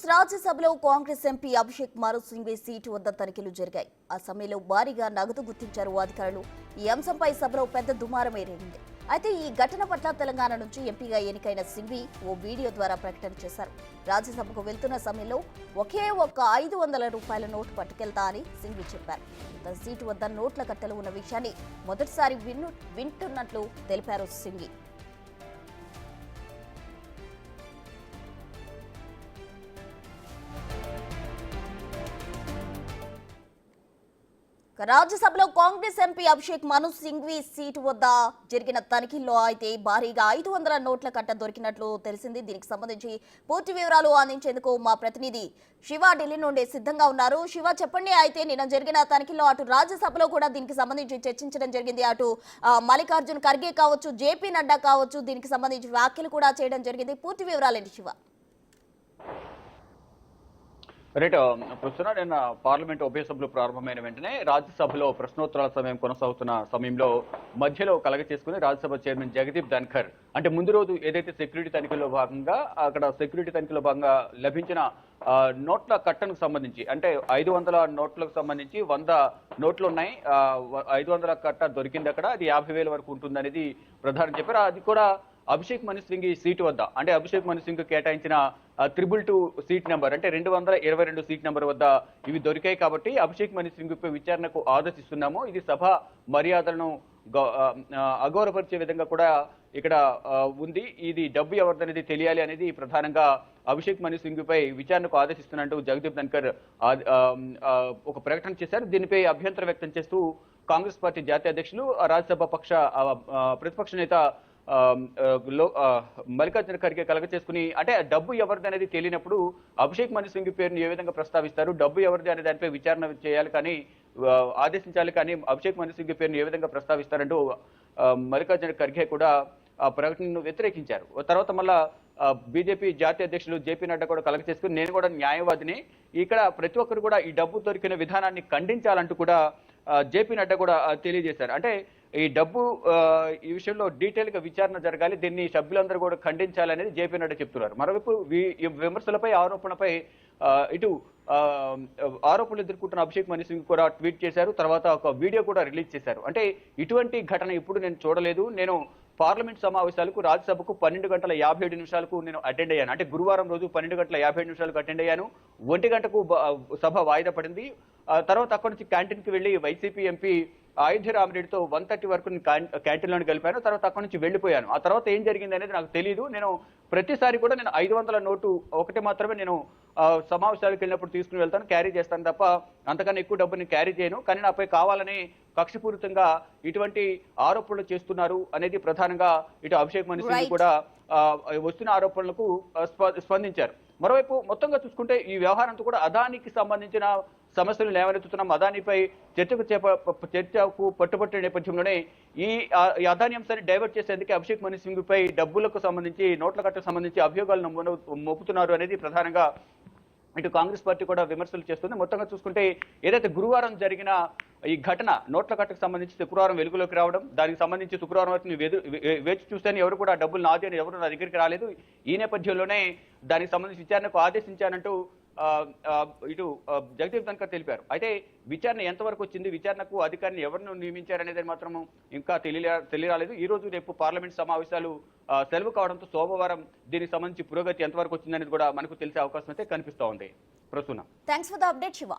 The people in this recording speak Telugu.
రాజ్యసభలో కాంగ్రెస్ ఎంపీ అభిషేక్ మను సింఘ్వి సీటు వద్ద తనిఖీలు జరిగాయి. ఆ సమయంలో భారీగా నగదు గుర్తించారు అధికారులు. ఈ అంశంపై సభలో పెద్ద దుమారం ఏర్పడింది. అయితే ఈ ఘటన పట్ల తెలంగాణ నుంచి ఎంపీగా ఎన్నికైన సింఘ్వి ఓ వీడియో ద్వారా ప్రకటన చేశారు. రాజ్యసభకు వెళ్తున్న సమయంలో ఒకే ఒక్క 500 రూపాయల నోటు పట్టుకెళ్తా అని సింఘ్వి చెప్పారు. తన సీటు వద్ద నోట్ల కట్టలు ఉన్న విషయాన్ని మొదటిసారి వింటున్నట్లు తెలిపారు సింఘ్వి. రాజ్యసభలో కాంగ్రెస్ ఎంపీ అభిషేక్ మను సింఘ్వి సీటు వద్ద జరిగిన తనిఖీల్లో అయితే భారీగా 500 నోట్ల కట్ట దొరికినట్లు తెలిసింది. దీనికి సంబంధించి పూర్తి వివరాలు అందించేందుకు మా ప్రతినిధి శివ ఢిల్లీ నుండి సిద్ధంగా ఉన్నారు. శివ, చెప్పండి. అయితే నిన్న జరిగిన తనిఖీల్లో అటు రాజ్యసభలో కూడా దీనికి సంబంధించి చర్చించడం జరిగింది. అటు మల్లికార్జున్ ఖర్గే కావచ్చు, జేపీ నడ్డా కావచ్చు, దీనికి సంబంధించి వ్యాఖ్యలు కూడా చేయడం జరిగింది. పూర్తి వివరాలేంటి శివ? రైట్. ప్రస్తుతం నిన్న పార్లమెంట్ ఉభయ సభలు ప్రారంభమైన వెంటనే రాజ్యసభలో ప్రశ్నోత్తరాల సమయం కొనసాగుతున్న సమయంలో మధ్యలో కలగ చేసుకుని రాజ్యసభ చైర్మన్ జగదీప్ ధన్ఖర్ అంటే ముందు రోజు ఏదైతే సెక్యూరిటీ తనిఖీలో భాగంగా లభించిన నోట్ల కట్టకు సంబంధించి అంటే 500 నోట్లకు సంబంధించి 100 నోట్లు ఉన్నాయి. 500 కట్ట దొరికింది అక్కడ. అది 50,000 వరకు ఉంటుందనేది ప్రధాని చెప్పారు. అది కూడా అభిషేక్ మను సింఘ్వి సీటు వద్ద అంటే అభిషేక్ మను సింఘ్ కేటాయించిన 222 సీట్ నెంబర్ అంటే 222 సీట్ నెంబర్ వద్ద ఇవి దొరికాయి. కాబట్టి అభిషేక్ మను సింఘ్పై విచారణకు ఆదేశిస్తున్నాము. ఇది సభ మర్యాదలను అగౌరవపరిచే విధంగా కూడా ఇక్కడ ఉంది. ఇది డబ్బు ఎవరిదనేది తెలియాలి అనేది ప్రధానంగా అభిషేక్ మను సింఘ్పై విచారణకు ఆదేశిస్తున్నట్టు జగదీప్ ధన్ఖర్ ఒక ప్రకటన చేశారు. దీనిపై అభ్యంతరం వ్యక్తం చేస్తూ కాంగ్రెస్ పార్టీ జాతీయ అధ్యక్షులు రాజ్యసభ ప్రతిపక్ష నేత మల్లికార్జున ఖర్గే కలగ చేసుకుని అంటే డబ్బు ఎవరిది అనేది తెలియనప్పుడు అభిషేక్ మను సింఘ్ పేరును ఏ విధంగా ప్రస్తావిస్తారు, డబ్బు ఎవరిది అనే దానిపై విచారణ చేయాలి కానీ ఆదేశించాలి కానీ అభిషేక్ మను సింఘ్ పేరును ఏ విధంగా ప్రస్తావిస్తారంటూ మల్లికార్జున ఖర్గే కూడా ఆ ప్రకటనను వ్యతిరేకించారు. తర్వాత మళ్ళా బీజేపీ జాతీయ అధ్యక్షులు జేపీ నడ్డా కూడా కలగ చేసుకుని నేను కూడా న్యాయవాదిని, ఇక్కడ ప్రతి ఒక్కరు కూడా ఈ డబ్బు దొరికిన విధానాన్ని ఖండించాలంటూ కూడా జేపీ నడ్డా కూడా తెలియజేశారు. అంటే ఈ డబ్బు ఈ విషయంలో డీటెయిల్ గా విచారణ జరగాలి, దీన్ని సభ్యులందరూ కూడా ఖండించాలనేది జేపీ నడ్డా చెప్తున్నారు. మరోవైపు ఈ విమర్శలపై ఆరోపణలపై ఇటు ఆరోపణలు ఎదుర్కొంటున్న అభిషేక్ మను సింఘ్ కూడా ట్వీట్ చేశారు. తర్వాత ఒక వీడియో కూడా రిలీజ్ చేశారు. అంటే ఇటువంటి ఘటన ఇప్పుడు నేను చూడలేదు. నేను పార్లమెంట్ సమావేశాలకు రాజ్యసభకు 12 గంటల 57 నిమిషాలకు నేను అటెండ్ అయ్యాను. అంటే గురువారం రోజు 12 గంటల 57 నిమిషాలకు అటెండ్ అయ్యాను. 1 గంటకు సభ వాయిదా పడింది. తర్వాత అక్కడి నుంచి క్యాంటీన్కి వెళ్ళి వైసీపీ ఎంపీ అయోధ్య రామిరెడ్డితో 1:30 వరకు క్యాంటీన్లోని గలిపాను. తర్వాత అక్కడి నుంచి వెళ్ళిపోయాను. ఆ తర్వాత ఏం జరిగింది అనేది నాకు తెలియదు. నేను ప్రతిసారి కూడా నేను 500 నోటు ఒకటి మాత్రమే నేను సమావేశాలకు వెళ్ళినప్పుడు తీసుకుని వెళ్తాను, క్యారీ చేస్తాను తప్ప అంతకన్నా ఎక్కువ డబ్బుని క్యారీ చేయను. కానీ నాపై కావాలని కక్షపూరితంగా ఇటువంటి ఆరోపణలు చేస్తున్నారు అనేది ప్రధానంగా ఇటు అభిషేక్ మను సింఘ్ కూడా వస్తున్న ఆరోపణలకు స్పందించారు. మరోవైపు మొత్తంగా చూసుకుంటే ఈ వ్యవహారంతో కూడా అదానికి సంబంధించిన సమస్యలు లేవనెత్తుతున్నాం. అదానిపై చర్చకు పట్టుబట్టే నేపథ్యంలోనే ఈ అదాని అంశాన్ని డైవర్ట్ చేసేందుకే అభిషేక్ మను సింఘ్పై డబ్బులకు సంబంధించి నోట్ల కట్టకు సంబంధించి అభియోగాలను మోపుతున్నారు అనేది ప్రధానంగా ఇటు కాంగ్రెస్ పార్టీ కూడా విమర్శలు చేస్తుంది. మొత్తంగా చూసుకుంటే ఏదైతే గురువారం జరిగిన ఈ ఘటన నోట్ల కట్టకు సంబంధించి శుక్రవారం వెలుగులోకి రావడం, దానికి సంబంధించి శుక్రవారం వరకు వేచి చూస్తేనే ఎవరు కూడా డబ్బులు నాది అని ఎవరు నా దగ్గరికి రాలేదు. ఈ నేపథ్యంలోనే దానికి సంబంధించి విచారణకు ఆదేశించానంటూ ఇటు జగదీప్ ధన్ఖర్ తెలిపారు. అయితే విచారణ ఎంతవరకు వచ్చింది, విచారణకు అధికారిని ఎవరిని నియమించారనేది మాత్రం ఇంకా తెలియరాలేదు. ఈ రోజు రేపు పార్లమెంట్ సమావేశాలు సెలవు కావడంతో సోమవారం దీనికి సంబంధించి పురోగతి ఎంతవరకు వచ్చిందనేది కూడా మనకు తెలిసే అవకాశం అయితే కనిపిస్తూ ఉంది. ప్రస్తుతం thanks for the update Shiva.